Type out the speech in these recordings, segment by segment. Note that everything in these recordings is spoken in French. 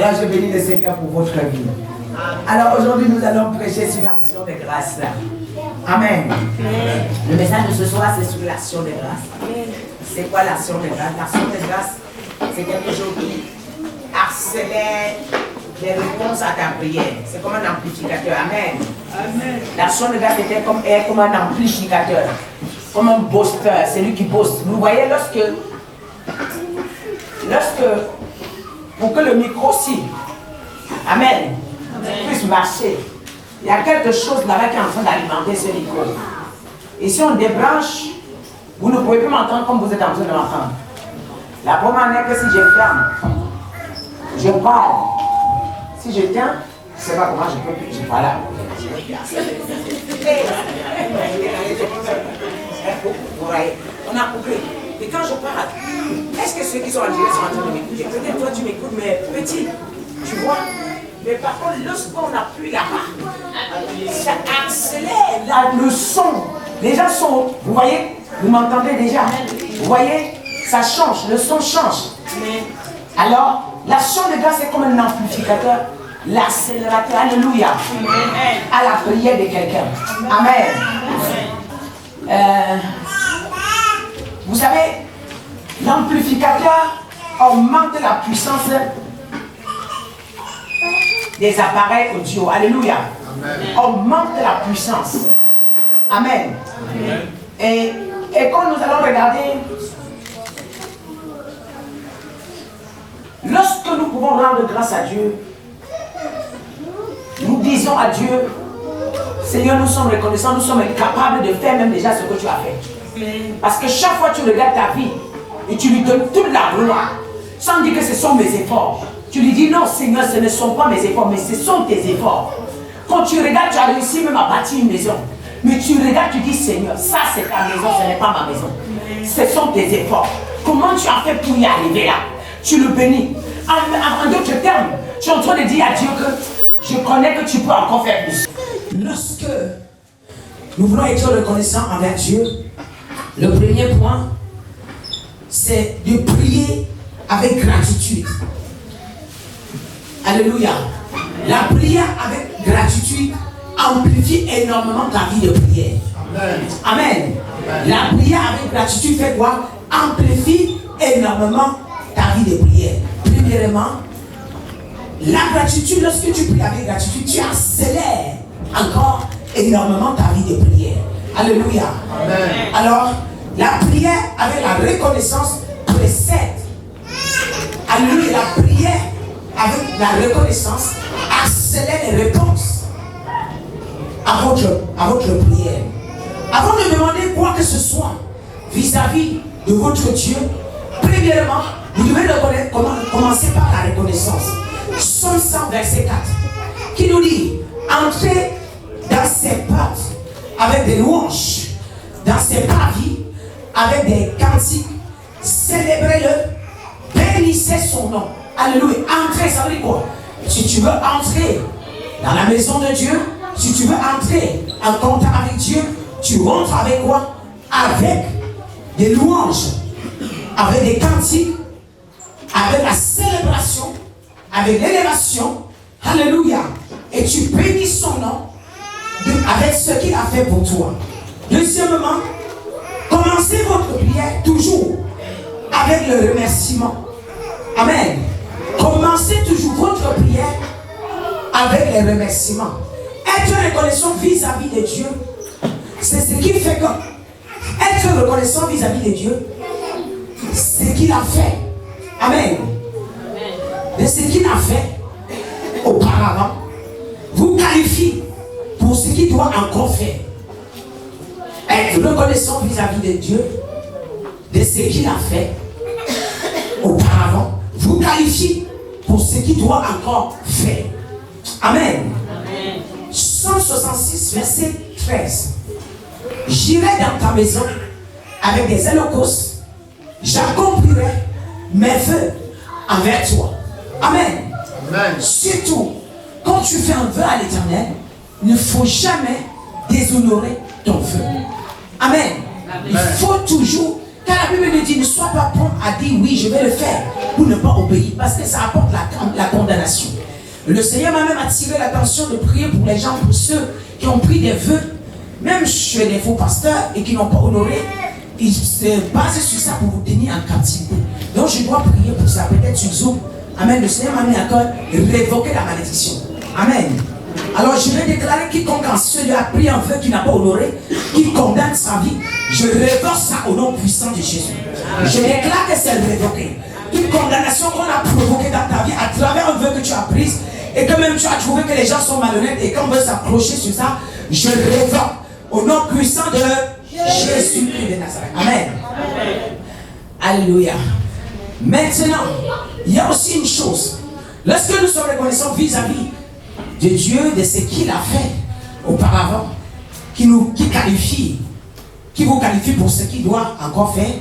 Alors je bénis le Seigneur pour votre vie. Alors aujourd'hui nous allons prêcher sur l'action de grâce. Amen. Le message de ce soir c'est sur l'action de grâce. C'est quoi l'action de grâce? L'action de grâce c'est quelque chose qui accélère les réponses à ta prière. C'est comme un amplificateur. Amen. L'action de grâce est comme un amplificateur. Comme un booster. C'est lui qui booste. Vous voyez lorsque pour que le micro aussi, amen, puisse marcher, il y a quelque chose là-bas qui est en train d'alimenter ce micro. Et si on débranche, vous ne pouvez plus m'entendre comme vous êtes en train de m'entendre. La première manière que si je ferme, je parle. Si je tiens, je ne sais pas comment je peux plus, je parle là. Vous voyez, on a compris. Et quand je parle, est-ce que ceux qui sont en direct sont en train de m'écouter? Peut-être toi tu m'écoutes, mais petit, tu vois. Mais par contre, lorsqu'on appuie là-bas, ça accélère le son. Les gens sont, vous voyez, vous m'entendez déjà? Vous voyez, ça change, le son change. Alors, l'action de grâce est comme un amplificateur, l'accélérateur, alléluia, à la prière de quelqu'un. Amen. Vous savez, l'amplificateur augmente la puissance des appareils audio. Alléluia. Augmente la puissance. Amen. Et quand nous allons regarder, lorsque nous pouvons rendre grâce à Dieu, nous disons à Dieu, Seigneur, nous sommes reconnaissants, nous sommes capables de faire même déjà ce que tu as fait. Parce que chaque fois que tu regardes ta vie et tu lui donnes toute la gloire, sans dire que ce sont mes efforts, tu lui dis non Seigneur, ce ne sont pas mes efforts, mais ce sont tes efforts. Quand tu regardes, tu as réussi même à bâtir une maison. Mais tu regardes, tu dis Seigneur, ça c'est ta maison, ce n'est pas ma maison. Ce sont tes efforts. Comment tu as fait pour y arriver là? Tu le bénis. En d'autres termes, tu es en train de dire à Dieu que je connais que tu peux encore faire plus. Lorsque nous voulons être reconnaissants envers Dieu, le premier point, c'est de prier avec gratitude. Alléluia. La prière avec gratitude amplifie énormément ta vie de prière. Amen. Amen. La prière avec gratitude fait quoi? Amplifie énormément ta vie de prière. Premièrement, la gratitude, lorsque tu pries avec gratitude, tu accélères encore énormément ta vie de prière. Alléluia. Amen. Alors, la prière avec la reconnaissance précède. Alléluia. La prière avec la reconnaissance accélère les réponses à votre prière. Avant de demander quoi que ce soit vis-à-vis de votre Dieu, premièrement, vous devez commencer par la reconnaissance. Psaume 100, verset 4, qui nous dit, entrez dans ses portes avec des louanges, dans ses parvis avec des cantiques, célébrez-le, bénissez son nom. Alléluia. Entrer, ça veut dire quoi? Si tu veux entrer dans la maison de Dieu, si tu veux entrer en contact avec Dieu, tu rentres avec quoi? Avec des louanges, avec des cantiques, avec la célébration, avec l'élévation. Alléluia. Et tu bénis son nom avec ce qu'il a fait pour toi. Deuxièmement, commencez votre prière toujours avec le remerciement. Amen. Commencez toujours votre prière avec les remerciements. Être reconnaissant vis-à-vis de Dieu, c'est ce qui fait que être reconnaissant vis-à-vis de Dieu, c'est ce qu'il a fait. Amen. De ce qu'il a fait auparavant, vous qualifiez pour ce qu'il doit encore faire. Être reconnaissant vis-à-vis de Dieu, de ce qu'il a fait auparavant, vous qualifiez pour ce qu'il doit encore faire. Amen. Amen. 166, verset 13. J'irai dans ta maison avec des holocaustes, j'accomplirai mes vœux envers toi. Amen. Amen. Surtout, quand tu fais un vœu à l'Éternel, il ne faut jamais déshonorer ton vœu. Amen. Amen. Il faut toujours Car la Bible nous dit, ne sois pas prompt à dire oui, je vais le faire, pour ne pas obéir, parce que ça apporte la condamnation. Le Seigneur m'a même attiré l'attention de prier pour les gens, pour ceux qui ont pris des vœux, même chez les faux pasteurs et qui n'ont pas honoré. Ils se basent sur ça pour vous tenir en captivité. Donc je dois prier pour ça, peut-être sur Zoom. Amen. Le Seigneur m'a mis à cœur de révoquer la malédiction. Amen. Alors je vais déclarer quiconque en celui a pris un vœu qui n'a pas honoré, qui condamne sa vie, je révoque ça au nom puissant de Jésus. Je déclare que c'est révoqué. Toute condamnation qu'on a provoquée dans ta vie à travers un vœu que tu as pris et que même tu as trouvé que les gens sont malhonnêtes et qu'on veut s'approcher sur ça, je révoque au nom puissant de Jésus-Christ de Nazareth. Amen. Alléluia. Maintenant, il y a aussi une chose. Lorsque nous sommes reconnaissants vis-à-vis de Dieu, de ce qu'il a fait auparavant, qui qualifie, qui vous qualifie pour ce qu'il doit encore faire,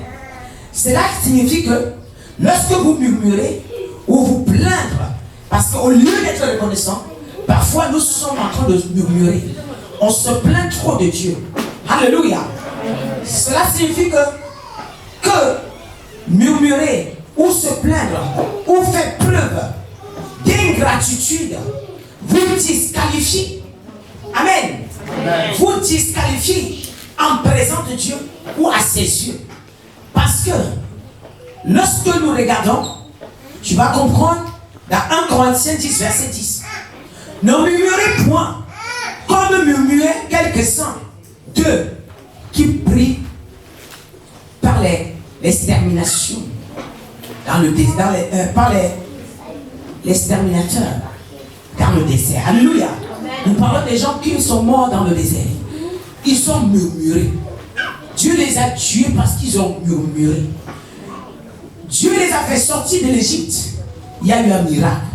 cela signifie que lorsque vous murmurez ou vous plaindre, parce qu'au lieu d'être reconnaissant, parfois nous sommes en train de murmurer. On se plaint trop de Dieu. Alléluia. Cela signifie que murmurer ou se plaindre ou faire preuve d'ingratitude vous disqualifie. Amen. Vous disqualifie en présence de Dieu ou à ses yeux. Parce que lorsque nous regardons, tu vas comprendre dans 1 Corinthiens 10, verset 10. Ne murmurez point comme murmuraient quelques-uns d'eux qui prient par l'extermination, par l'exterminateur dans le désert. Alléluia. Nous parlons des gens qui sont morts dans le désert. Ils ont murmuré. Dieu les a tués parce qu'ils ont murmuré. Dieu les a fait sortir de l'Égypte. Il y a eu un miracle.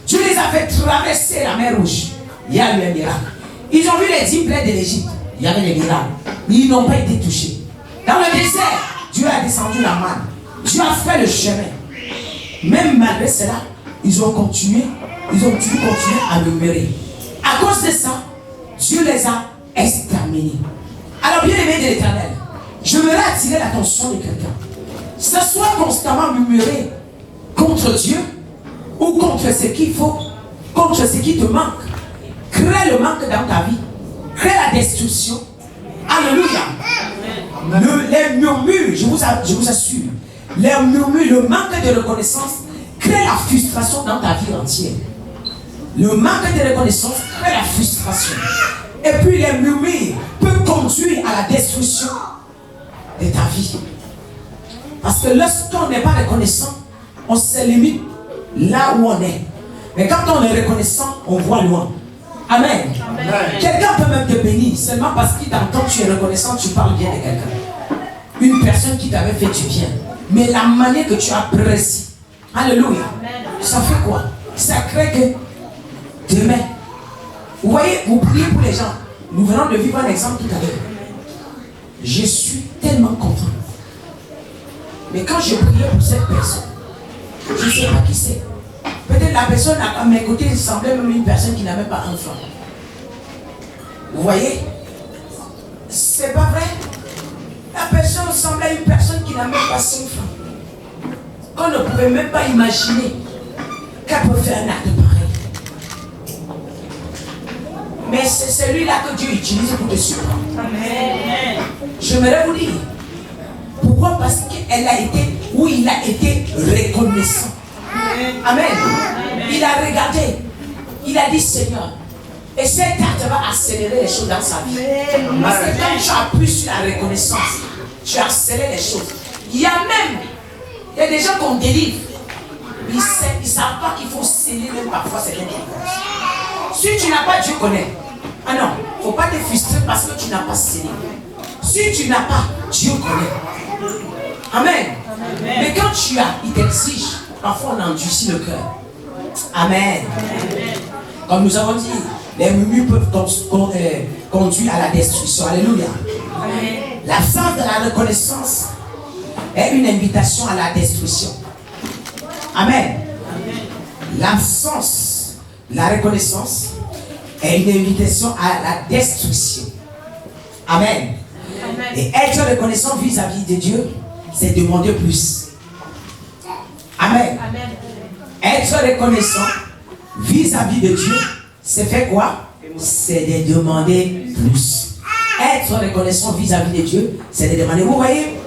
Dieu les a fait traverser la mer Rouge. Il y a eu un miracle. Ils ont vu les 10 plaies de l'Égypte. Il y avait des miracles. Mais ils n'ont pas été touchés. Dans le désert, Dieu a descendu la manne. Dieu a fait le chemin. Même malgré cela, ils ont dû continuer à murmurer. À cause de ça, Dieu les a exterminés. Alors, bien aimé de l'Éternel, je voudrais attirer l'attention de quelqu'un. Ce soit constamment murmurer contre Dieu ou contre ce qu'il faut, contre ce qui te manque. Crée le manque dans ta vie. Crée la destruction. Alléluia. Les murmures, je vous assure, les murmures, le manque de reconnaissance crée la frustration dans ta vie entière. Le manque de reconnaissance crée la frustration. Et puis les murmures peuvent conduire à la destruction de ta vie. Parce que lorsqu'on n'est pas reconnaissant, on se limite là où on est. Mais quand on est reconnaissant, on voit loin. Amen. Quelqu'un peut même te bénir seulement parce qu'il t'entend, tu es reconnaissant, tu parles bien de quelqu'un. Une personne qui t'avait fait du bien. Mais la manière que tu apprécies, alléluia, ça fait quoi? Ça crée que demain, vous voyez, vous priez pour les gens. Nous venons de vivre un exemple tout à l'heure. Je suis tellement content. Mais quand je priais pour cette personne, je ne sais pas qui c'est. Peut-être la personne à mes côtés semblait même une personne qui n'avait pas d'enfant. Vous voyez? C'est pas vrai? La personne semblait une personne qui n'a même pas 5 francs. Qu'on ne pouvait même pas imaginer qu'elle peut faire un acte pareil. Mais c'est celui-là que Dieu utilise pour te surprendre. J'aimerais vous dire. Pourquoi? Parce qu'elle a été, ou il a été reconnaissant. Amen. Il a regardé. Il a dit Seigneur. Et cet acte va accélérer les choses dans sa vie. Parce que quand tu appuies sur la reconnaissance, tu accélères les choses. Il y a des gens qu'on délivre. Ils ne savent pas qu'il faut sceller même parfois certaines délivrance. Si tu n'as pas, Dieu connaît. Ah non, il ne faut pas te frustrer parce que tu n'as pas scellé. Si tu n'as pas, Dieu connaît. Amen. Mais quand tu as, il t'exige. Parfois on endurcit le cœur. Amen. Comme nous avons dit, les murmures peuvent conduire à la destruction. Alléluia. L'absence de la reconnaissance est une invitation à la destruction. Amen. L'absence de la reconnaissance est une invitation à la destruction. Amen. Et être reconnaissant vis-à-vis de Dieu c'est demander plus. Amen. Amen. Être reconnaissant vis-à-vis de Dieu, c'est faire quoi? C'est de demander plus. Être reconnaissant vis-à-vis de Dieu, c'est de demander. Vous voyez,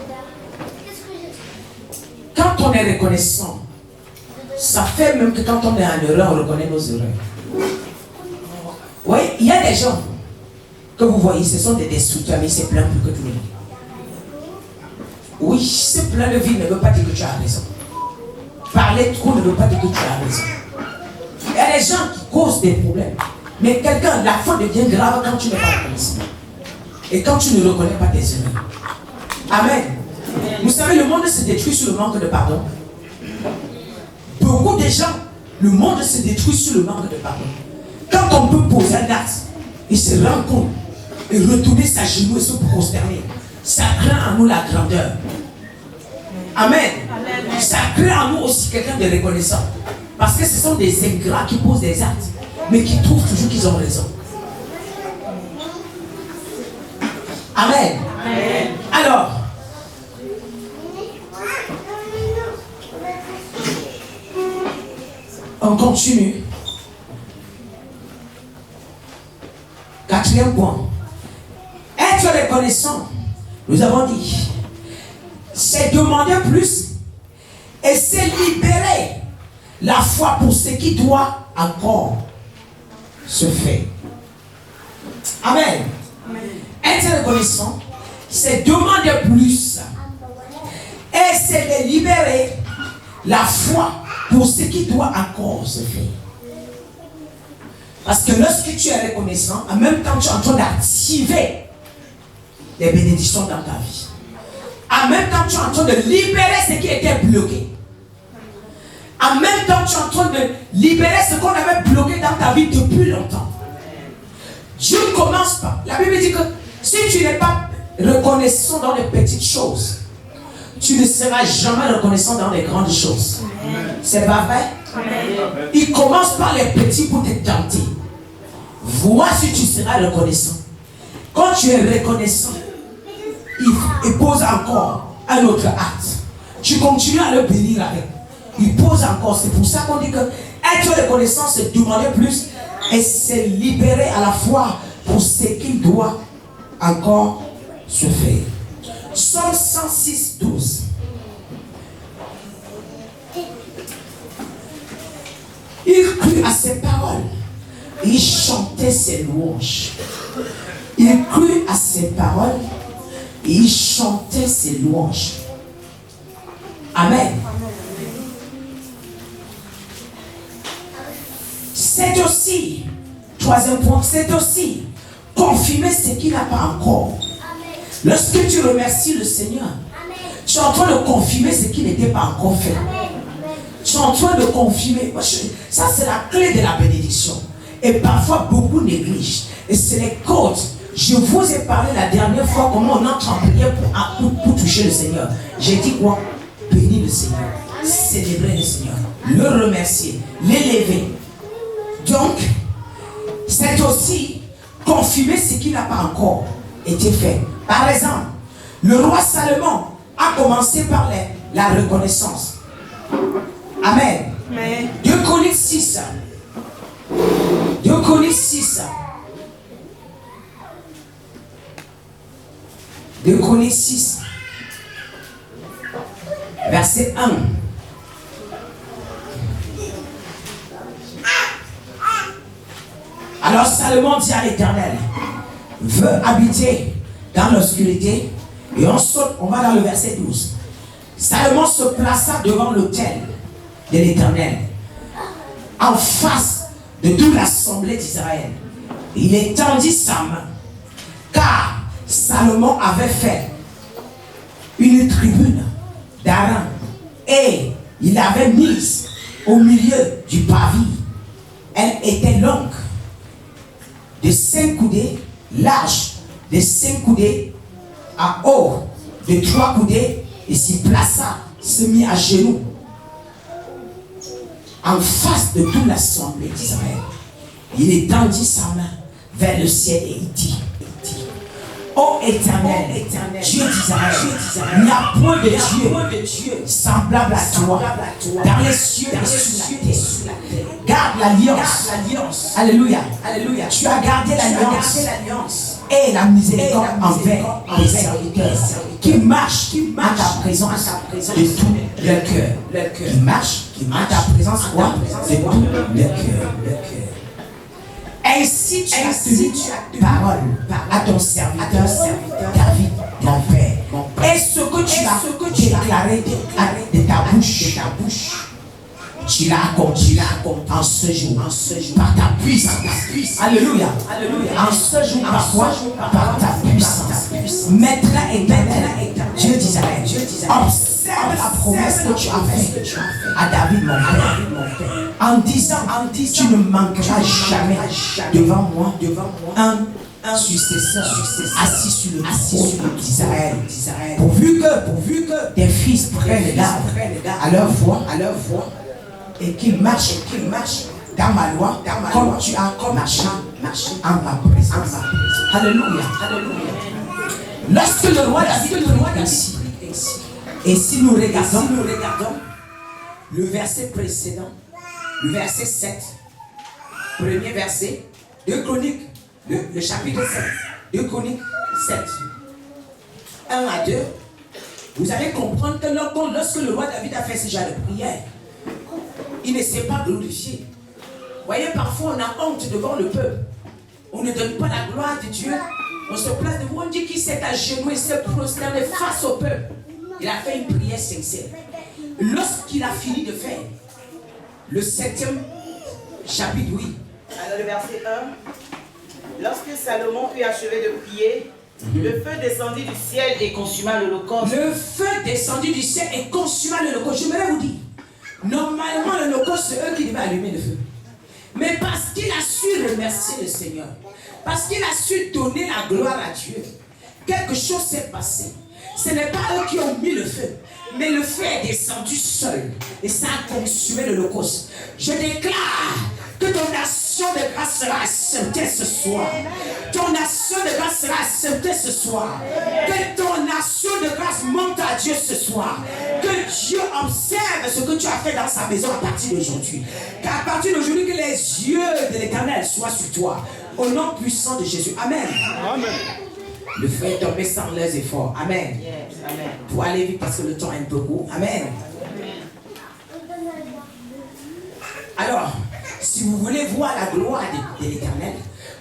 quand on est reconnaissant, ça fait même que quand on est en erreur, on reconnaît nos erreurs. Oui, il y a des gens que vous voyez, ce sont des destructeurs, mais ils se plaignent plus que tout le monde. Oui, se plaindre de vie ne veut pas dire que tu as raison. Parler trop ne veut pas dire que tu as raison. Il y a des gens qui causent des problèmes. Mais quelqu'un, la faute devient grave quand tu n'es pas reconnaissant. Et quand tu ne reconnais pas tes erreurs. Amen. Vous savez, le monde se détruit sur le manque de pardon. Beaucoup de gens, le monde se détruit sur le manque de pardon. Quand on peut poser un acte, il se rend compte et retourner sa genou et se prosterner, ça crée en nous la grandeur. Amen. Amen. Ça crée en nous aussi quelqu'un de reconnaissant. Parce que ce sont des ingrats qui posent des actes, mais qui trouvent toujours qu'ils ont raison. Amen. Amen. Alors, on continue. Quatrième point. Être reconnaissant, nous avons dit, c'est demander plus et c'est libérer la foi pour ce qui doit encore se faire. Amen. Amen. Être reconnaissant, c'est demander plus et c'est de libérer la foi pour ce qui doit encore se faire. Parce que lorsque tu es reconnaissant, en même temps tu es en train d'activer les bénédictions dans ta vie. En même temps tu es en train de libérer ce qui était bloqué. En même temps tu es en train de libérer ce qu'on avait bloqué dans ta vie depuis longtemps. Dieu ne commence pas. La Bible dit que si tu n'es pas reconnaissant dans les petites choses, tu ne seras jamais reconnaissant dans les grandes choses. C'est pas vrai? Amen. Il commence par les petits pour te tenter. Vois si tu seras reconnaissant. Quand tu es reconnaissant, il pose encore un autre acte. Tu continues à le bénir avec. Il pose encore. C'est pour ça qu'on dit que être reconnaissant, c'est demander plus et c'est libérer à la fois pour ce qu'il doit encore se faire. Psaume 106, 12. Il crut à ses paroles. Il chantait ses louanges. Il crut à ses paroles. Et il chantait ses louanges. Amen. C'est aussi, troisième point, c'est aussi confirmer ce qu'il n'a pas encore. Lorsque tu remercies le Seigneur, tu es en train de confirmer ce qui n'était pas encore fait. Tu es en train de confirmer. Ça, c'est la clé de la bénédiction. Et parfois, beaucoup négligent. Et c'est les codes. Je vous ai parlé la dernière fois comment on entre en prière pour toucher le Seigneur. J'ai dit quoi? Bénir le Seigneur. Célébrer le Seigneur. Le remercier. L'élever. Donc, c'est aussi confirmer ce qui n'a pas encore été fait. Par exemple, le roi Salomon a commencé par la reconnaissance. Amen. Amen. 2 Chroniques 6. 2 Chroniques 6. 2 Chroniques 6. Verset 1. Alors Salomon dit à l'Éternel, veux habiter dans l'obscurité. Et on saute, on va dans le verset 12. Salomon se plaça devant l'autel de l'Éternel, en face de toute l'assemblée d'Israël. Il étendit sa main, car Salomon avait fait une tribune d'airain et il avait mise au milieu du parvis. Elle était longue de 5 coudées, large de 5 coudées, à haut de 3 coudées, et s'y plaça, se mit à genoux en face de toute l'assemblée d'Israël. Il étendit sa main vers le ciel et il dit, Ô éternel, Dieu d'Israël, il n'y a point de Dieu semblable à toi dans les cieux et sur la terre. Garde l'alliance. Alléluia. Tu as gardé l'alliance et la miséricorde envers les serviteurs qui marchent à ta présence de tout leur cœur. Qui marchent à ta présence de tout leur cœur. Ainsi tu as tenu parole à ton serviteur David, mon père. Et ce que tu as déclaré de ta bouche, tu l'as accompli en ce jour, par ta puissance. Alléluia. En ce jour, par ta puissance. Maître éternel, Dieu d'Israël, observe la promesse que tu as faite à David, mon père. En disant, tu ne manqueras jamais devant moi un successeur assis sur le trône d'Israël. Pourvu que tes fils prennent garde à leur voix et qu'ils marchent dans ma loi, comme tu as marché en ma présence. Alléluia. Lorsque le roi David prie ainsi, et si nous regardons le verset précédent, le verset 7, premier verset, 2 Chroniques, le chapitre 7, 2 Chroniques 7, 1 à 2, vous allez comprendre que lorsque le roi David a fait ce genre de prière, il ne s'est pas glorifié. Vous voyez, parfois on a honte devant le peuple. On ne donne pas la gloire de Dieu. On se place devant, on dit qu'il s'est agenouillé, il s'est prosterné face au peuple. Il a fait une prière sincère. Lorsqu'il a fini de faire le 7e chapitre, oui. Alors le verset 1. Lorsque Salomon eut achevé de prier, le feu descendit du ciel et consuma l'holocauste. Le feu descendit du ciel et consuma l'holocauste. J'aimerais vous dire, normalement l'holocauste c'est eux qui devaient allumer le feu. Mais parce qu'il a su remercier le Seigneur, parce qu'il a su donner la gloire à Dieu, quelque chose s'est passé. Ce n'est pas eux qui ont mis le feu, mais le feu est descendu seul et ça a consumé l'holocauste. Je déclare que ton action de grâce sera acceptée ce soir. Ton action de grâce sera acceptée ce soir. Que ton action de grâce monte à Dieu ce soir. Que Dieu observe ce que tu as fait dans sa maison à partir d'aujourd'hui. Qu'à partir d'aujourd'hui, que les yeux de l'Éternel soient sur toi. Au nom puissant de Jésus. Amen. Amen. Le feu est tombé sans leurs efforts. Amen. Yes, amen. Pour aller vite parce que le temps est un peu court. Amen. Alors, si vous voulez voir la gloire de l'Éternel,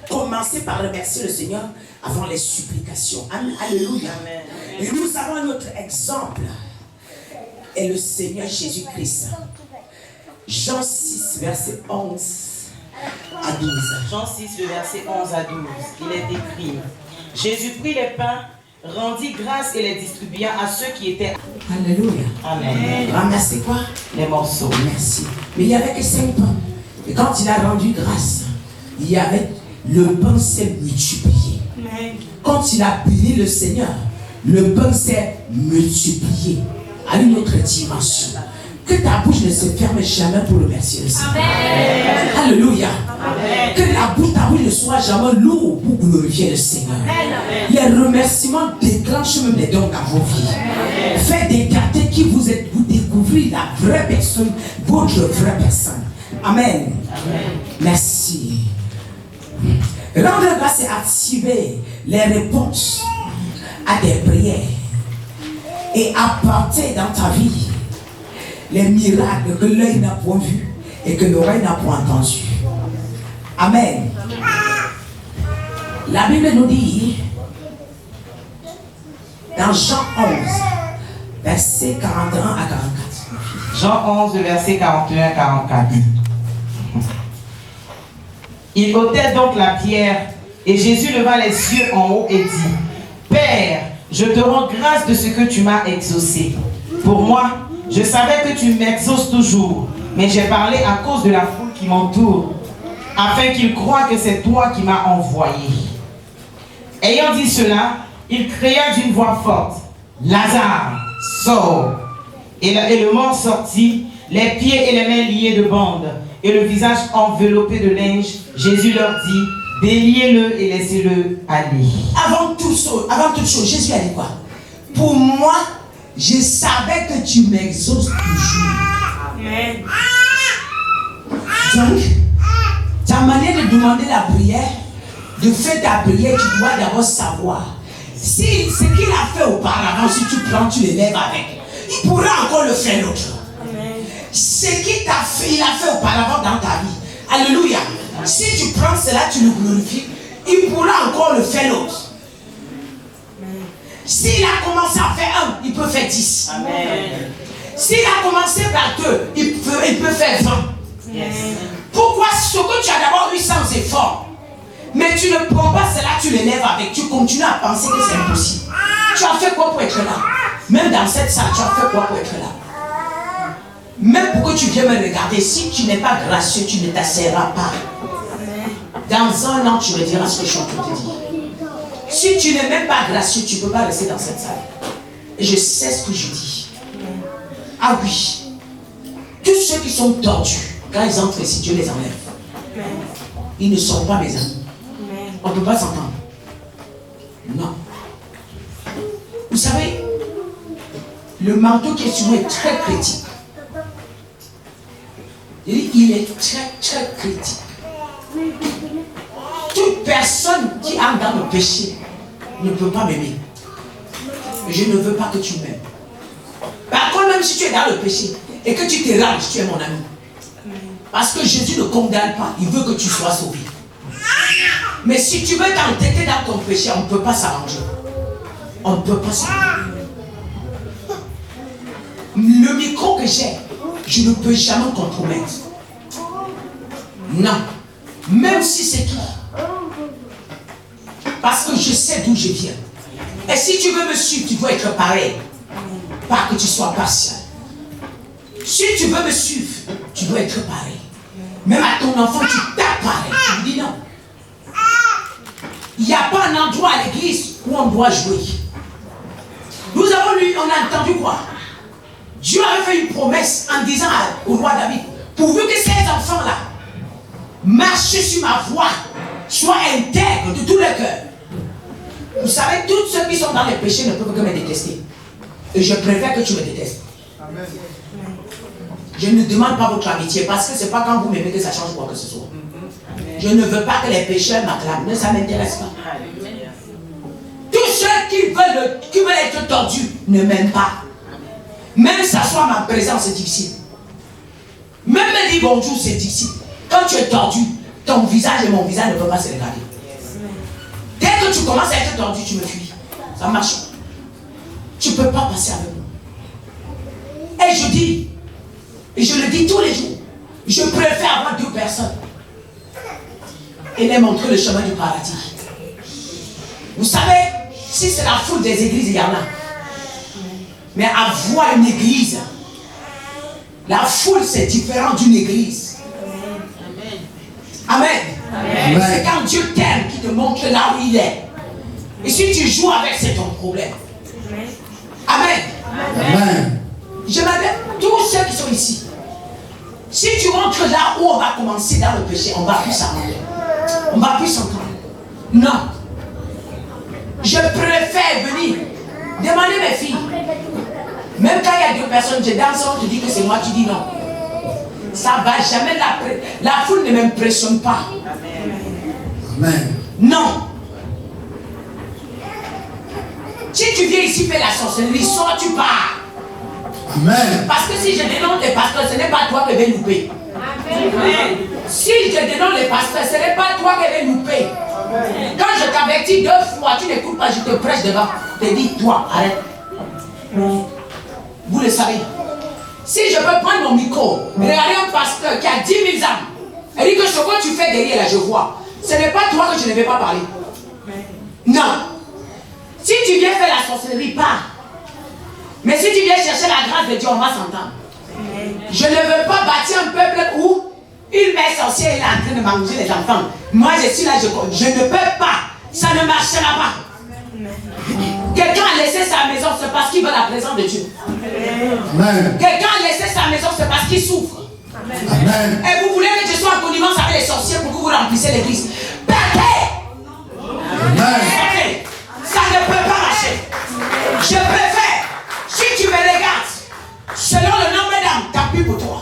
commencez par remercier le Seigneur avant les supplications. Alléluia. Amen. Et nous avons notre exemple. Et le Seigneur Jésus-Christ. Jean 6, verset 11 à 12. Jean 6, le verset 11 à 12. Il est écrit: Jésus prit les pains, rendit grâce et les distribua à ceux qui étaient. Alléluia. Amen. Ramassez quoi? Les morceaux. Merci. Mais il n'y avait que 5 pains. Et quand il a rendu grâce, il y avait le pain s'est multiplié. Amen. Quand il a béni le Seigneur, le pain s'est multiplié à une autre dimension. Que ta bouche ne se ferme jamais pour remercier le Seigneur. Amen. Alléluia. Amen. Que ta bouche ne soit jamais lourde pour glorifier le Seigneur. Amen. Les remerciements déclenchent même les dons dans vos vies. Amen. Faites des quartiers qui vous découvrez la vraie personne, votre vraie personne. Amen. Amen. Merci. Rendre grâce et activer les réponses à des prières et apporter dans ta vie les miracles que l'œil n'a point vu et que l'oreille n'a point entendu. Amen. La Bible nous dit dans Jean 11, verset 41 à 44. Jean 11, verset 41 à 44. Il ôtait donc la pierre et Jésus leva les yeux en haut et dit: Père, je te rends grâce de ce que tu m'as exaucé. Pour moi, je savais que tu m'exauces toujours, mais j'ai parlé à cause de la foule qui m'entoure, afin qu'ils croient que c'est toi qui m'as envoyé. Ayant dit cela, il cria d'une voix forte: Lazare, sors. Et le mort sortit, les pieds et les mains liés de bandes, et le visage enveloppé de linge. Jésus leur dit: Déliez-le et laissez-le aller. Avant toute chose, Jésus a dit quoi? Pour moi, je savais que tu m'exauces toujours. Amen. Donc, ta manière de demander la prière, de faire ta prière, tu dois d'abord savoir si ce qu'il a fait auparavant, si tu prends, tu l'élèves avec, il pourra encore le faire l'autre. Ce qu'il t'a fait, il a fait auparavant dans ta vie. Alléluia. Si tu prends cela, tu le glorifies, il pourra encore le faire l'autre. S'il a commencé à faire 1, il peut faire 10. Amen. S'il a commencé par 2, il peut faire 20. Yes. Pourquoi ce que tu as d'abord eu sans effort, mais tu ne prends pas cela, tu l'élèves avec, tu continues à penser que c'est impossible. Tu as fait quoi pour être là? Même dans cette salle, tu as fait quoi pour être là? Même pour que tu viennes me regarder, si tu n'es pas gracieux, tu ne t'asseoiras pas. Dans un an, tu me diras ce que je suis en train de te dire. Si tu n'es même pas gracieux, tu ne peux pas rester dans cette salle. Et je sais ce que je dis. Ah oui. Tous ceux qui sont tordus, quand ils entrent ici, Dieu les enlève. Ils ne sont pas mes amis. On ne peut pas s'entendre. Non. Vous savez, le manteau qui est sur moi est très critique. Il est très, très critique. Toute personne qui entre dans le péché ne peut pas m'aimer. Je ne veux pas que tu m'aimes. Par contre, même si tu es dans le péché et que tu te ranges, tu es mon ami. Parce que Jésus ne condamne pas, il veut que tu sois sauvé. Mais si tu veux t'entêter dans ton péché, on ne peut pas s'arranger. On ne peut pas s'arranger. Le micro que j'ai, je ne peux jamais compromettre. Non. Même si c'est qui. Parce que je sais d'où je viens. Et si tu veux me suivre, tu dois être pareil. Pas que tu sois partial. Si tu veux me suivre, tu dois être pareil. Même à ton enfant, tu tapes pareil. Tu lui dis non. Il n'y a pas un endroit à l'église où on doit jouer. Nous avons lu, on a entendu quoi? Dieu avait fait une promesse en disant au roi David, pourvu que ces enfants-là marchent sur ma voie, soient intègres de tout leur cœur. Vous savez, tous ceux qui sont dans les péchés ne peuvent que me détester. Et je préfère que tu me détestes. Amen. Je ne demande pas votre amitié parce que ce n'est pas quand vous m'aimez que ça change quoi que ce soit. Je ne veux pas que les pécheurs m'acclament. Ça ne m'intéresse pas. Tous ceux qui veulent être tordus ne m'aiment pas. Même s'asseoir ma présence, c'est difficile. Même me dire bonjour, c'est difficile. Quand tu es tordu, ton visage et mon visage ne peuvent pas se regarder. Dès que tu commences à être tordu, tu me fuis. Ça marche. Tu ne peux pas passer avec moi. Et je dis, et je le dis tous les jours, je préfère avoir 2 personnes et les montrer le chemin du paradis. Vous savez, si c'est la foule des églises, il y en a. Mais avoir une église, la foule c'est différent d'une église. Amen. Amen. C'est quand Dieu t'aime qui te montre là où il est. Et si tu joues avec, c'est ton problème. Amen. Amen. Je m'appelle tous ceux qui sont ici. Si tu rentres là où on va commencer dans le péché, on va plus s'entendre. On va plus s'entendre. Non. Je préfère venir demander mes filles. Même quand il y a 2 personnes, je danse, on te dit que c'est moi, tu dis non. Ça va jamais, la foule ne m'impressionne pas. Amen. Non. Si tu viens ici faire la sorcellerie, soit tu pars. Amen. Parce que si je dénonce les pasteurs, ce n'est pas toi qui vais louper. Amen. Si je dénonce les pasteurs, ce n'est pas toi qui vais louper. Amen. Quand je t'avertis 2 fois, tu n'écoutes pas, je te prêche devant. Je te dis, toi, arrête. Vous le savez. Si je peux prendre mon micro, regarder un pasteur qui a 10 000 âmes, et dire que ce que tu fais derrière là, je vois. Ce n'est pas toi que je ne vais pas parler. Non. Si tu viens faire la sorcellerie, pars. Mais si tu viens chercher la grâce de Dieu, on va s'entendre. Je ne veux pas bâtir un peuple où une mère sorcière est en train de manger les enfants. Moi, je suis là, je ne peux pas. Ça ne marchera pas. Quelqu'un a laissé sa maison, c'est parce qu'il veut la présence de Dieu. Quelqu'un a laissé sa maison, c'est parce qu'il souffre. Amen. Et vous voulez que je sois en connivence avec les sorciers pour que vous remplissiez l'église. Partez. Amen. Ça ne peut pas marcher. Je préfère, si tu me regardes, selon le nombre d'âmes, tant pis pour toi.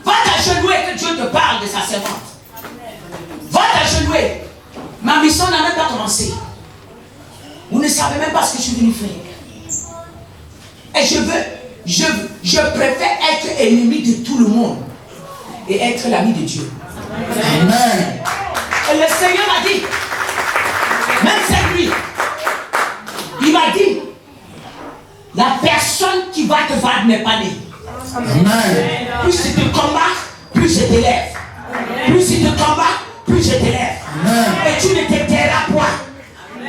Va t'agenouiller et que Dieu te parle de sa servante. Va t'agenouiller. Ma mission n'a même pas commencé. Vous ne savez même pas ce que je suis venu faire. Et je préfère être ennemi de tout le monde et être l'ami de Dieu. Amen. Et le Seigneur m'a dit, même cette nuit, il m'a dit, la personne qui va te voir n'est pas née. Amen. Plus tu te combats, plus je t'élève. Plus tu te combats, plus je t'élève. Et tu ne te tairas point.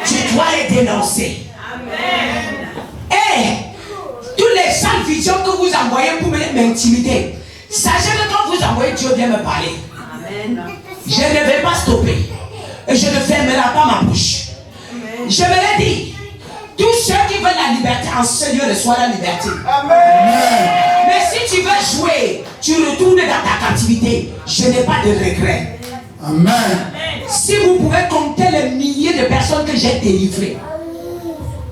Tu dois les dénoncer. Amen. Et toutes les sales visions que vous envoyez pour m'intimider, sachez que quand vous envoyez, Dieu vient me parler. Amen. Je ne vais pas stopper. Et je ne fermerai pas ma bouche. Amen. Je me l'ai dit. Tous ceux qui veulent la liberté, en ce lieu reçoivent la liberté. Amen. Mais si tu veux jouer, tu retournes dans ta captivité. Je n'ai pas de regret. Amen. Si vous pouvez compter les milliers de personnes que j'ai délivrées,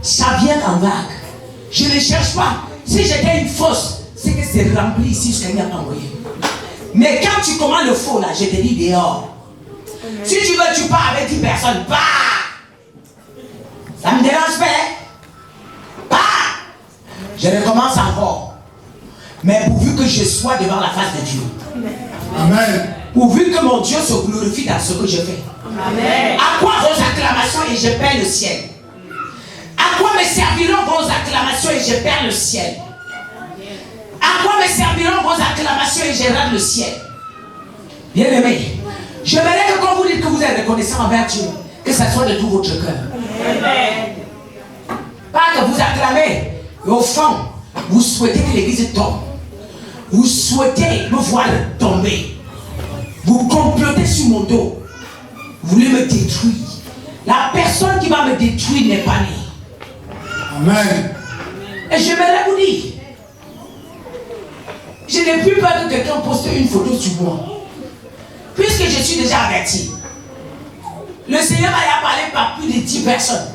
ça vient en vague. Je ne cherche pas. Si j'étais une fausse, c'est que c'est rempli ici, ce qu'il n'y a pas envoyé. Mais quand tu commandes le faux, là, je te dis dehors. Amen. Si tu veux, tu pars avec 10 personnes. Bah! Ça me dérange pas. Bah! Je recommence encore. Mais pourvu que je sois devant la face de Dieu. Amen. Pourvu que mon Dieu se glorifie dans ce que je fais. Amen. À quoi vos acclamations et je perds le ciel? À quoi me serviront vos acclamations et je perds le ciel? À quoi me serviront vos acclamations et je rate le ciel? Bien aimé, je voudrais que quand vous dites que vous êtes reconnaissant envers Dieu, que ça soit de tout votre cœur. Amen. Pas que vous acclamez, et au fond, vous souhaitez que l'église tombe. Vous souhaitez me voir tomber. Vous complotez sur mon dos. Vous voulez me détruire. La personne qui va me détruire n'est pas née. Amen. Et je vais vous dire, je n'ai plus peur que quelqu'un poste une photo sur moi. Puisque je suis déjà averti. Le Seigneur m'a parlé par plus de 10 personnes.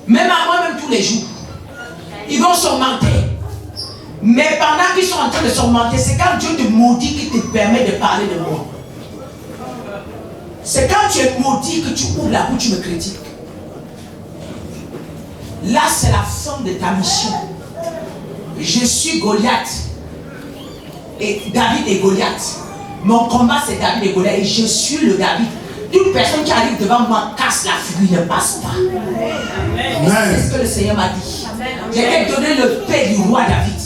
Même à moi-même tous les jours. Ils vont s'augmenter. Mais pendant qu'ils sont en train de s'augmenter, c'est quand Dieu te maudit qui te permet de parler de moi. C'est quand tu es maudit que tu ouvres la bouche, tu me critiques. Là, c'est la fin de ta mission. Je suis Goliath. Et David et Goliath. Mon combat, c'est David et Goliath. Et je suis le David. Toute personne qui arrive devant moi casse la figure, ne passe pas. C'est ce que le Seigneur m'a dit. Je vais donner le paix du roi David.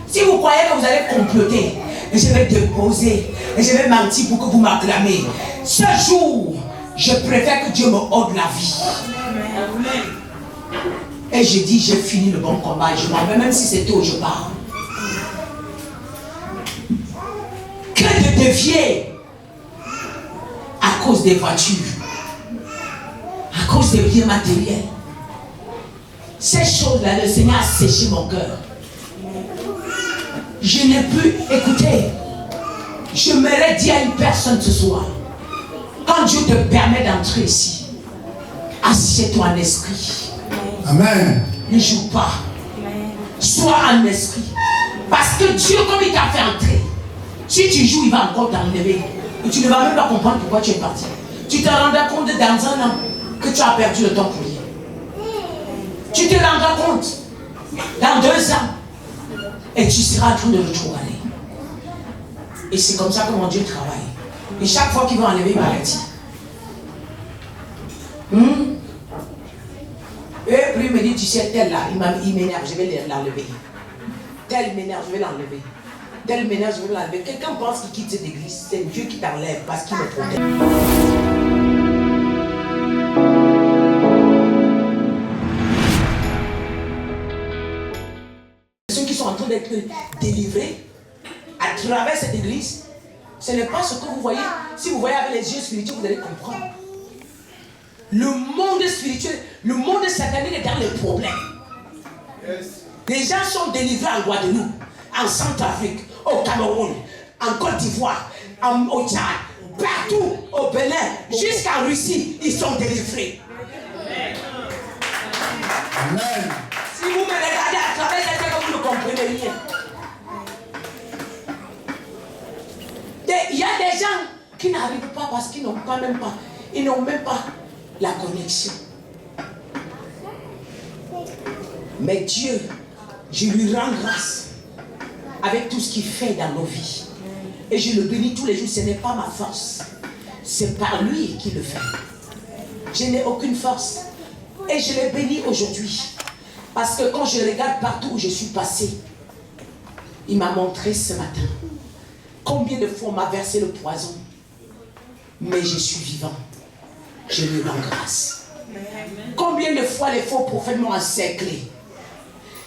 Si vous croyez que vous allez comploter, et je vais déposer, et je vais mentir pour que vous m'acclamez, ce jour, je préfère que Dieu me ôte la vie. Et je dis, j'ai fini le bon combat, et je m'en vais, même si c'est tôt, je pars. Que de dévier à cause des voitures, à cause des biens matériels. Ces choses-là, le Seigneur a séché mon cœur. Je n'ai plus écouté. Je m'aurais dit à une personne ce soir, quand Dieu te permet d'entrer ici, assieds-toi en esprit. Amen. Ne joue pas. Sois en esprit. Parce que Dieu, comme il t'a fait entrer, si tu joues, il va encore t'enlever. Et tu ne vas même pas comprendre pourquoi tu es parti. Tu te rendras compte dans un an que tu as perdu le temps pour rien. Tu te rendras compte dans 2 ans et tu seras en train de le trouver. Et c'est comme ça que mon Dieu travaille. Et chaque fois qu'il va enlever, il m'avertit. Et puis il me dit, tu sais, tel là, il m'énerve, je vais l'enlever. Tel m'énerve, je vais l'enlever. Tel m'énerve, je vais l'enlever. Quelqu'un pense qu'il quitte cette église, c'est Dieu qui t'enlève parce qu'il me protège. Ceux qui sont en train d'être délivrés à travers cette église, ce n'est pas ce que vous voyez. Si vous voyez avec les yeux spirituels, vous allez comprendre. Le monde spirituel, le monde satanique est dans les problèmes. Yes. Les gens sont délivrés en Guadeloupe, en Centrafrique, au Cameroun. en Côte d'Ivoire, au Tchad, partout au Bénin, jusqu'en Russie, ils sont délivrés. Amen. Si vous me regardez à travers cette terre, vous ne comprenez rien. Il y a des gens qui n'arrivent pas parce qu'ils n'ont même pas la connexion. Mais Dieu, je lui rends grâce avec tout ce qu'il fait dans nos vies. Et je le bénis tous les jours. Ce n'est pas ma force. C'est par lui qui le fait. Je n'ai aucune force. Et je le bénis aujourd'hui. Parce que quand je regarde partout où je suis passé, il m'a montré ce matin combien de fois on m'a versé le poison. Mais je suis vivant. Je lui rends grâce. Combien de fois les faux prophètes m'ont encerclé.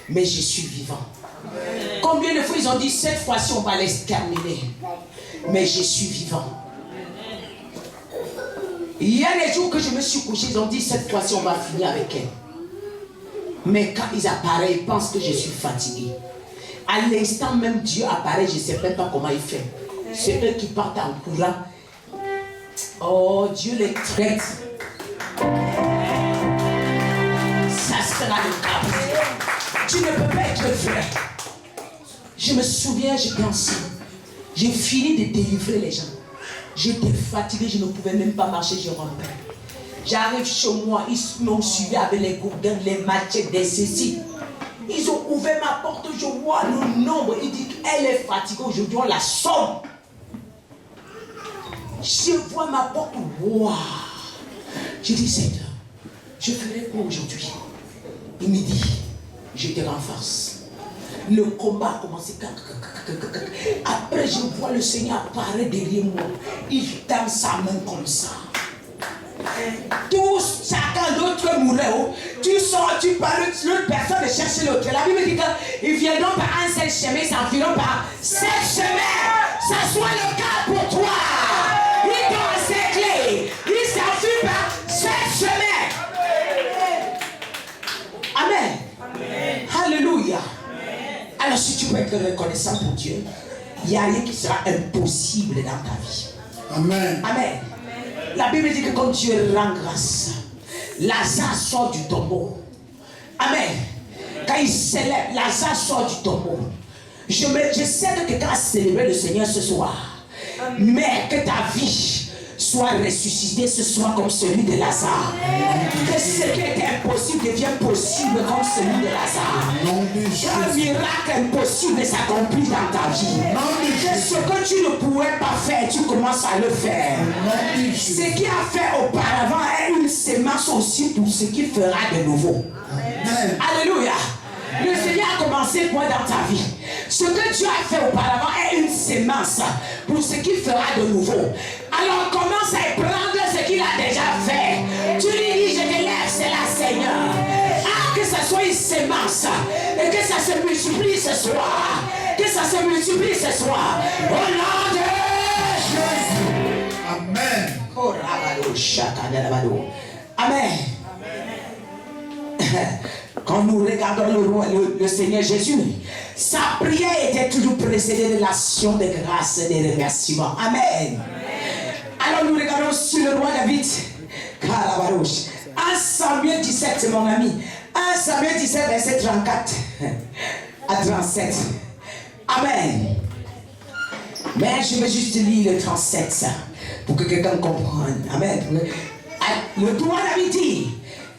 Mais je suis vivant. Combien de fois ils ont dit cette fois-ci on va l'exterminer. Mais je suis vivant. Il y a des jours que je me suis couché, ils ont dit cette fois-ci on va finir avec elle. Mais quand ils apparaissent, ils pensent que je suis fatigué. À l'instant même Dieu apparaît, je ne sais même pas comment il fait. C'est eux qui partent en courant. Oh, Dieu les traite. Ça sera le cas. Tu ne peux pas être vrai. Je me souviens, j'étais enceinte. J'ai fini de délivrer les gens. J'étais fatigué, je ne pouvais même pas marcher, je rentrais. J'arrive chez moi, ils m'ont suivi avec les gourdins, les machettes, des ceci. Ils ont ouvert ma porte, je vois le nombre. Ils disent qu'elle est fatiguée, aujourd'hui on la somme. Je vois ma porte, waouh. Je dis, Seigneur, je ferai quoi aujourd'hui? Il me dit, je te renforce. Le combat a commencé. Après, je vois le Seigneur apparaître derrière moi. Il tend sa main comme ça. Tous, chacun d'autre mourait. Tu sors, tu parles, l'autre personne de chercher l'autre. La Bible dit qu'ils viendront par un seul chemin, ils s'enfuiront par 7 chemins. Ça soit le cas pour toi. Ils t'ont encerclé. Ils s'enfuient par 7 chemins. Amen. Amen. Alléluia. Alors si tu peux être reconnaissant pour Dieu, il n'y a rien qui sera impossible dans ta vie. Amen. Amen. La Bible dit que quand Dieu rend grâce, Lazare sort du tombeau. Amen. Quand il célèbre, Lazare sort du tombeau. Je sais que quelqu'un a célébré le Seigneur ce soir. Mais que ta vie soit ressuscité ce soir comme celui de Lazare. Que ce qui était impossible devient possible comme celui de Lazare. Un miracle impossible s'accomplit dans ta vie. Que ce que tu ne pouvais pas faire, tu commences à le faire. Ce qui a fait auparavant est une sémence aussi pour ce qui fera de nouveau. Alléluia. Le Seigneur a commencé quoi dans ta vie? Ce que tu as fait auparavant est une sémence pour ce qu'il fera de nouveau. Alors commence à prendre ce qu'il a déjà fait. Tu lui dis, je te lève, c'est la Seigneur. Ah, que ça soit une sémence et que ça se multiplie ce soir. Que ça se multiplie ce soir. Au nom de Jésus. Amen. Amen. Quand nous regardons le Seigneur Jésus, sa prière était toujours précédée de l'action de grâce et de remerciements. Amen. Alors nous regardons sur le roi David. 1 Samuel 17, c'est mon ami. 1 Samuel 17, verset 34 à 37. Amen. Mais je vais juste lire le 37 ça, pour que quelqu'un comprenne. Amen. Le roi David dit,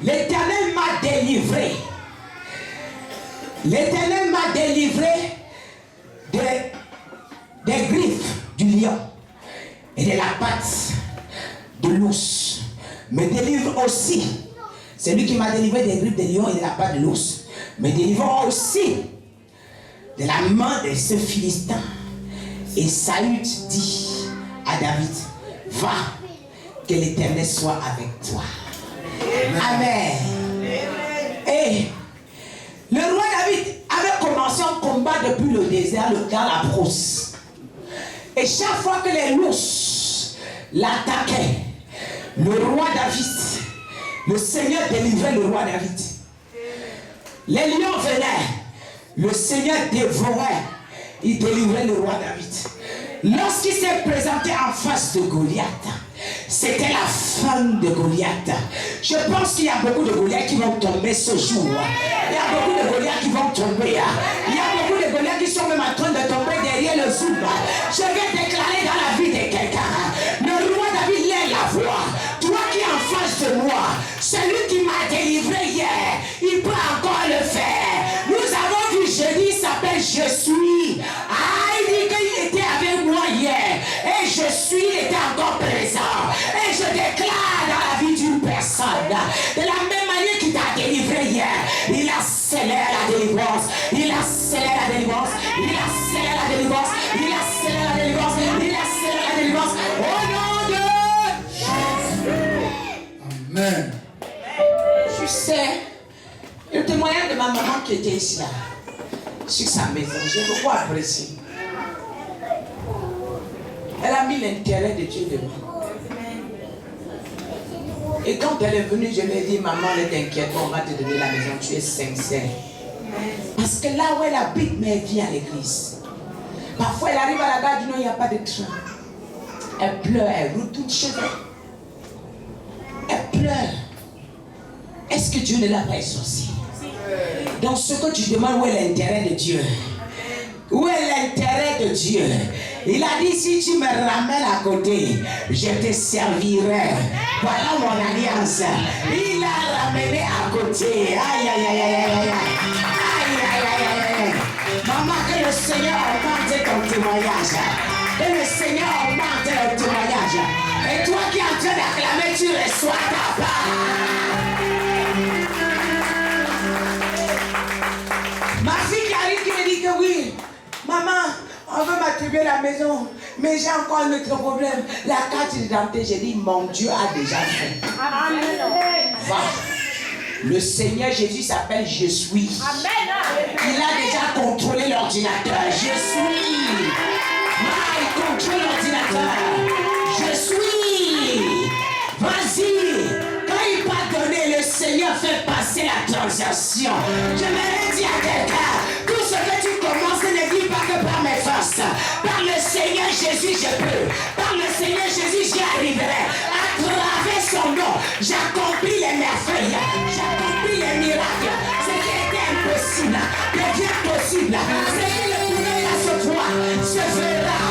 l'Éternel m'a délivré. L'Éternel m'a délivré des griffes du lion et de la patte de l'ours. Me délivre aussi. C'est lui qui m'a délivré des griffes du lion et de la patte de l'ours. Me délivre aussi de la main de ce Philistin. Et Saül dit à David, va, que l'Éternel soit avec toi. Amen. Et le roi David avait commencé un combat depuis le désert, dans la brousse. Et chaque fois que les ours l'attaquaient, le roi David, le Seigneur délivrait le roi David. Les lions venaient, le Seigneur dévorait, il délivrait le roi David. Lorsqu'il s'est présenté en face de Goliath, c'était la fin de Goliath. Je pense qu'il y a beaucoup de Goliaths qui vont tomber ce jour. Il y a beaucoup de Goliaths qui vont tomber. Il y a beaucoup de Goliaths qui sont même en train de tomber derrière le zoom. Je vais déclarer dans la vie de quelqu'un. Le roi David lève la voix. Toi qui es en face de moi, celui qui m'a délivré hier, il peut encore le faire. Nous avons vu jeudi, il s'appelle Je suis. Ah, il dit qu'il était avec moi hier. Et je suis, il était encore présent. Et je déclare dans la vie d'une personne, de la même manière qu'il t'a délivré hier, il accélère la délivrance. Il accélère la délivrance. Il accélère la délivrance. Il accélère la délivrance. Il accélère la délivrance. Au nom de Jésus. Amen. Tu sais, le témoignage de ma maman qui était ici là, sur sa maison, j'ai beaucoup apprécié. Elle a mis l'intérêt de Dieu devant. Et quand elle est venue, je lui ai dit, maman, ne t'inquiète pas, on va te donner la maison, tu es sincère. Parce que là où elle habite, mais elle vient à l'église. Parfois, elle arrive à la gare, elle dit non, il n'y a pas de train. Elle pleure, elle retourne chez elle. Elle pleure. Est-ce que Dieu ne l'a pas exaucé? Donc ce que tu demandes, où est l'intérêt de Dieu? Où est l'intérêt de Dieu? Il a dit, si tu me ramènes à côté, je te servirai. Voilà mon alliance. Il a ramené à côté. Aïe, aïe, aïe, aïe, aïe, aïe. Aïe, aïe, aïe, aïe. Maman, que le Seigneur augmente ton témoignage. Que le Seigneur augmente ton témoignage. Et toi qui es en train d'acclamer, tu reçois ta part. Ma fille qui arrive qui me dit que oui, maman, on veut m'attribuer la maison, mais j'ai encore un autre problème. La carte d'identité, j'ai dit, mon Dieu a déjà fait. Amen. Va. Le Seigneur Jésus s'appelle Je suis. Amen. Il a déjà contrôlé l'ordinateur. Je suis. Il contrôle l'ordinateur. Je suis. Vas-y. Quand il va donner, le Seigneur fait passer la transaction. Je me dis à quelqu'un, tout ce que tu commences, ne dis pas que par mes forces. Par le Seigneur Jésus, je peux. Par le Seigneur Jésus, j'y arriverai. À travers son nom, j'accomplis les merveilles. J'accomplis les miracles. Ce qui était impossible devient possible. Ce qui ne pouvait pas se voir se verra.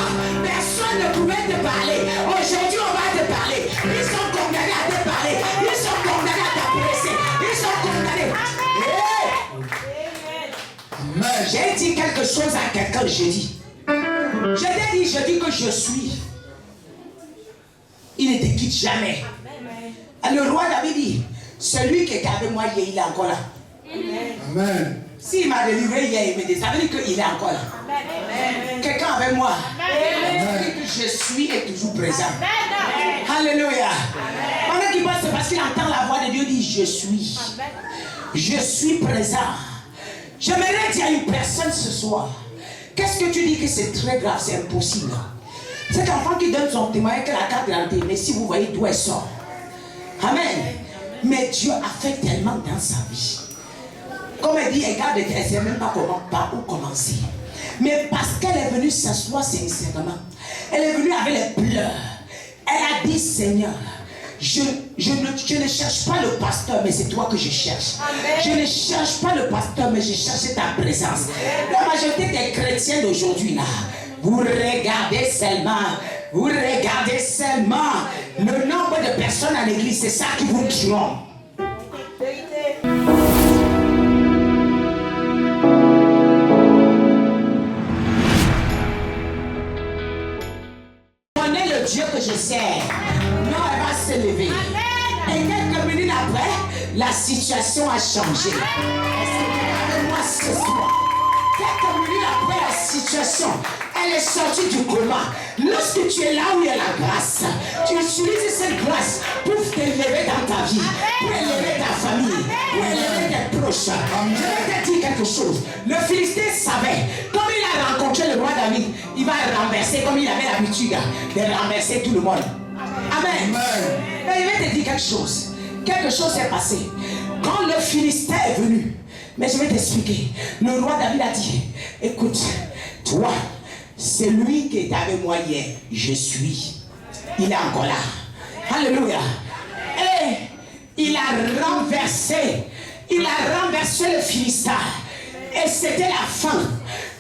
Personne ne pouvait te parler. Aujourd'hui, on va te parler. Ils sont condamnés à te parler. Ils sont condamnés à t'apprécier. Ils sont condamnés. Hey! J'ai dit quelque chose à quelqu'un jeudi. Je t'ai dit jeudi que je suis. Il ne te quitte jamais. Le roi David dit, celui qui était avec moi hier, il est encore là. Amen. S'il m'a délivré hier, il me dit, ça veut dire qu'il est encore là. Quelqu'un avec moi. Amen. Que je suis est toujours présent. Amen. Alléluia. Pendant qu'il passe, c'est parce qu'il entend la voix de Dieu dit, je suis. Amen. Je suis présent. J'aimerais dire à une personne ce soir, qu'est-ce que tu dis que c'est très grave, c'est impossible. Cet enfant qui donne son témoignage que la carte d'identité, mais si vous voyez d'où elle sort. Amen. Mais Dieu a fait tellement dans sa vie. Comme elle dit, elle ne sait même pas comment, par où commencer. Mais parce qu'elle est venue s'asseoir sincèrement, elle est venue avec les pleurs. Elle a dit, Seigneur, je ne cherche pas le pasteur, mais c'est toi que je cherche. Amen. Je ne cherche pas le pasteur, mais je cherche ta présence. La majorité des chrétiens d'aujourd'hui, là, vous regardez seulement le nombre de personnes à l'église, c'est ça qui vous trompe. Connais le Dieu que je sers. Non, elle va se lever. Et quelques minutes après, la situation a changé. Est-ce que tu es avec moi ce soir? Quelques minutes après la situation, elle est sortie du coma. Lorsque tu es là où il y a la grâce, tu utilises cette grâce pour t'élever dans ta vie, pour élever ta famille, pour élever tes proches. Je vais te dire quelque chose. Le Philistin savait, comme il a rencontré le roi David, il va renverser comme il avait l'habitude de renverser tout le monde. Amen. Mais je vais te dire quelque chose. Quelque chose s'est passé. Quand le Philistin est venu, mais je vais t'expliquer. Le roi David a dit, écoute, toi, C'est lui qui est avec moi hier. Je suis. Il est encore là. Alléluia. Et il a renversé le Philistin. Et c'était la fin.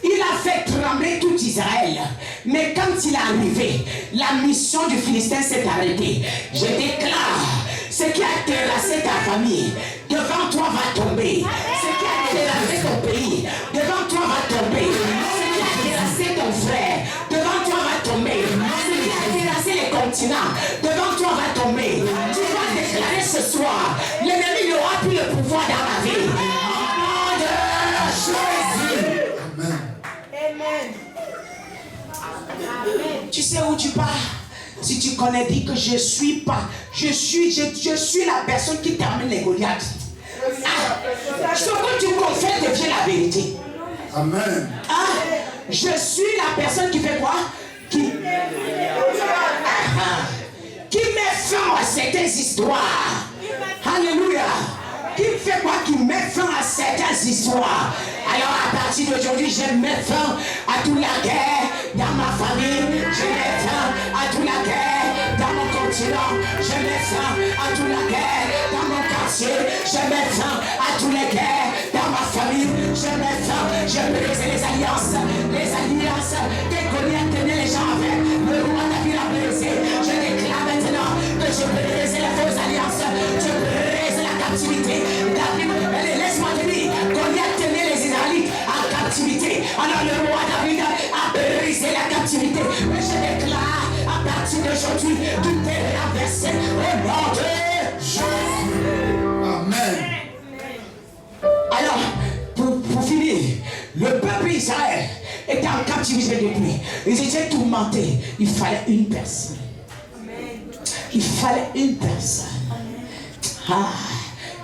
Il a fait trembler tout Israël. Mais quand il est arrivé, la mission du Philistin s'est arrêtée. Je déclare, ce qui a terrassé ta famille, devant toi va tomber. Ce qui a terrassé ton pays, devant toi va tomber. Ce qui a terrassé ton frère, devant toi va tomber. Ce qui a terrassé les continents, devant toi va tomber. Tu vas déclarer ce soir, l'ennemi n'aura plus le pouvoir dans ma vie. Au nom de Jésus. Amen. Tu sais où tu pars? Si tu connais, dis que je suis la personne qui termine les Goliaths. Ce que tu confesses devient la vérité. Amen. Je suis la personne qui fait quoi? Qui met fin à certaines histoires. Alléluia. Qui fait quoi? Qui met fin à certaines histoires. Alors à partir d'aujourd'hui, je mets fin à toute la guerre dans ma famille. Je mets fin à toute la guerre dans mon continent. Je mets fin à toute la guerre dans mon quartier. Je mets fin à toutes les guerres dans ma famille. Je mets fin, je brise les alliances. Les alliances que Goliath tenait les gens avec. Le roi David a brisé. Je déclare maintenant que je brise les fausses alliances. Je brise la captivité. David, laisse-moi te dire, Goliath tenait les Israélites en captivité. Alors le roi David a brisé la captivité. Mais je déclare à partir d'aujourd'hui, tout est renversé au nom de Jésus. Amen. Alors, pour finir, le peuple Israël était en captivité depuis. Ils étaient tourmentés. Il fallait une personne. Il fallait une personne.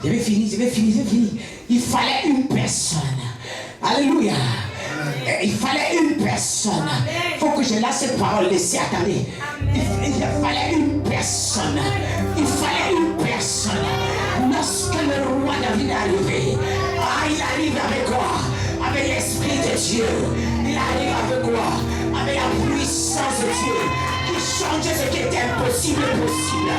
Je vais finir. Il fallait une personne. Alléluia. Il fallait une personne. Il faut que je laisse cette parole laisser. Attendez. Il fallait une personne. Il fallait une personne. Lorsque le roi David est arrivé, il arrive avec quoi? Avec l'Esprit de Dieu. Il arrive avec quoi? Avec la puissance de Dieu. Il changeait ce qui était impossible possible.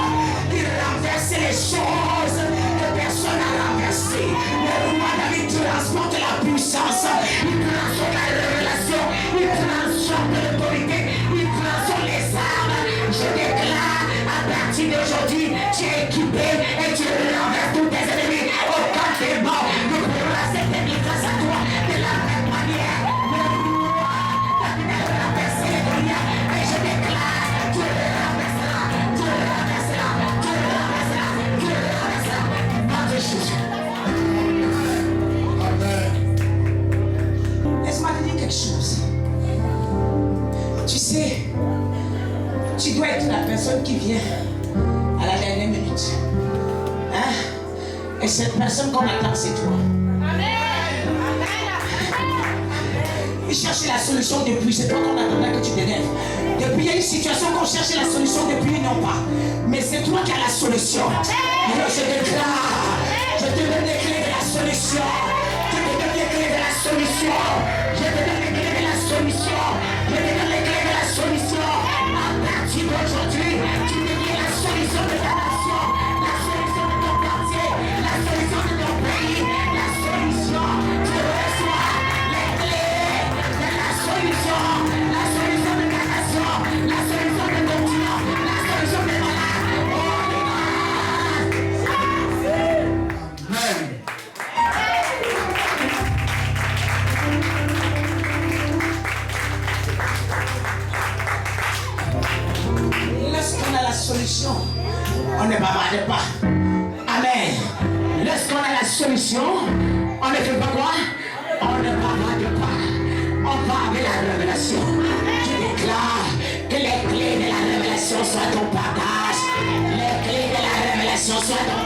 Il renversait les choses que personne n'a renversées. Le roi David transporte la puissance. Il transforme la révélation. Il transforme l'autorité. Il transforme les armes. Je déclare à partir d'aujourd'hui, tu es équipé et tu renverses tous tes ennemis. Aucun démon ne pourra s'éteindre grâce à toi. De la même manière, le roi David a renversé les Goliaths. Et je déclare, tu renverseras. Nom de Jésus. Amen. Laisse-moi te dire quelque chose. Tu sais, tu dois être la personne qui vient à la dernière minute. Et cette personne qu'on attend, c'est toi. Il cherche la solution depuis, c'est toi qu'on attendait que tu t'élèves. Depuis, il y a une situation qu'on cherche la solution depuis, non pas. Mais c'est toi qui as la solution. Alors je déclare, je te donne les clés de la solution. Je te donne les clés de la solution. Je te donne les clés de la solution. Je te donne les clés de la solution. À partir d'aujourd'hui, tu deviens la solution de ta nation, la solution de ton quartier, la solution de ton pays, la solution. Tu reçois les clés de la solution de ta nation, la solution de ton client, la solution des malades. Amen. Lorsqu'on a la solution, on ne bavarde pas. Amen. Lorsqu'on a la solution, on ne fait pas quoi? On ne bavarde pas. On va avec la révélation. Je déclare que les clés de la révélation soient ton partage. Les clés de la révélation soient ton